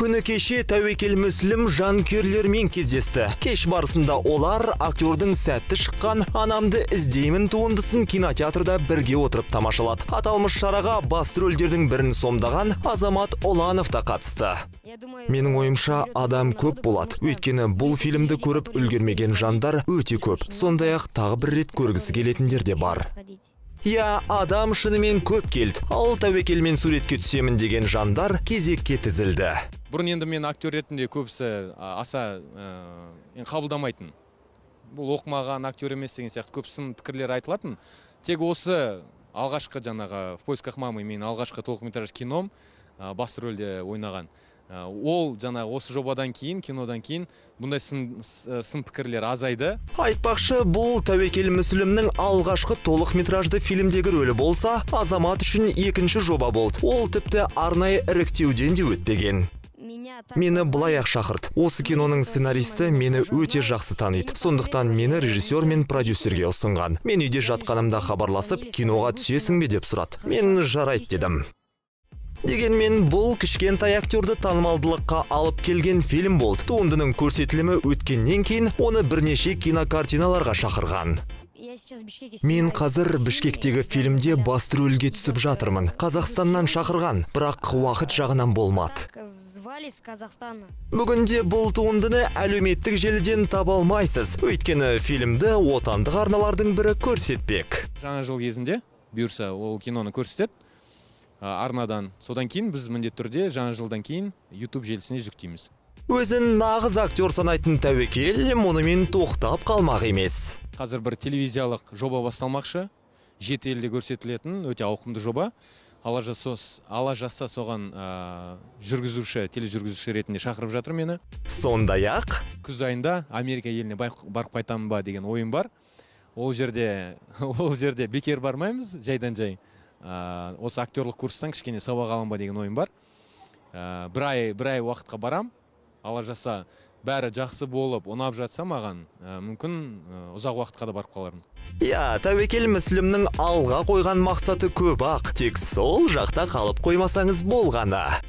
Күні кеше тәуекел Мүсілім жанкүйерлермен кездесті. Кеш барысында олар актердің сәтті шыққан «Анамды іздеймін» туындысын кинотеатрда бірге отырып тамашалады. Аталмыш шараға басты рөлдердің бірін сомдаған Азамат Оланов та қатысты. Менің ойымша адам көп болады. Өйткені бұл фильмді көріп үлгермеген жандар өте көп. Сондай-ақ тағы бір рет көргісі келетіндер де бар. Я, адам шынымен көп келді. Ал тәуекелмен суретке түсемін деген жандар кезекке тізілді. Бұрын енді мен актер ретінде көбісі аса қабылдамайтын. Бұл оқымаған актер емес деген сияқты көп сын пікірлер айтылатын. Тек осы алғашқы жаңағы «В поисках мамы» мен алғашқы толықметраж кином басты рөлде ойнаған. Ол жаңағы осы жобадан кейін, кинодан кейін бұндай сын пікірлер азайды. Айтпақшы, бұл тәуекел Мүсілімнің алғашқы толықметражды фильмдегі рөлі болса, Азамат үшін екінші жоба болды. Ол тіпті арнайы іріктеуден де өтпеген. Мені былай-ақ шақырды. Осы киноның сценаристі мені өте жақсы таниды. Сондықтан мені режиссер мен продюсерге ұсынған. Мен үйде жатқанымда хабарласып, киноға түсесің бе деп сұрады. Мен жарайды дедім. Дегенмен бұл кішкентай актерді танымалдылыққа алып келген фильм болды. Туындының көрсетілімі өткеннен кейін оны бірнеше кинокартиналарға шақырған. Мен қазір Бішкектегі фильмде басты рөлге түсіп жатырмын. Қазақстаннан шақырған, бірақ уақыт жағынан болмады. Бүгінде бұл туындыны әлеуметтік желіден таба алмайсыз. Өйткені фильмді отандық арналардың бірі көрсетпек. Жаңа жыл кезінде бұйырса ол киноны көрсетеді арнадан. Содан кейін біз міндетті түрде жаңа жылдан кейін YouTube желісіне жүктейміз. Өзін нағыз актер санайтын тәуекел мұнымен тоқтап қалмақ емес. Қазір бір телевизиялық жоба басталмақшы. 7 елде көрсетілетін өте ауқымды жоба. Алла жазса соған тележүргізуші ретінде шақырып жатыр мені. Сондай-ақ күз айында Америка еліне барып қайтамын ба деген ойым бар. Ол жерде бекер бармаймыз, жайдан жай. Осы актерлық курстан кішкене сабақ алам ба деген ойым бар. Бір ай уақытқа барам. Алла жазса бәрі жақсы болып, ұнап жатса маған, мүмкін ұзақ уақытқа да барып қалармын. Я, тәуекел Мүсілімнің алға қойған мақсаты көп ақ, тек сол жақта қалып қоймасаңыз болғаны.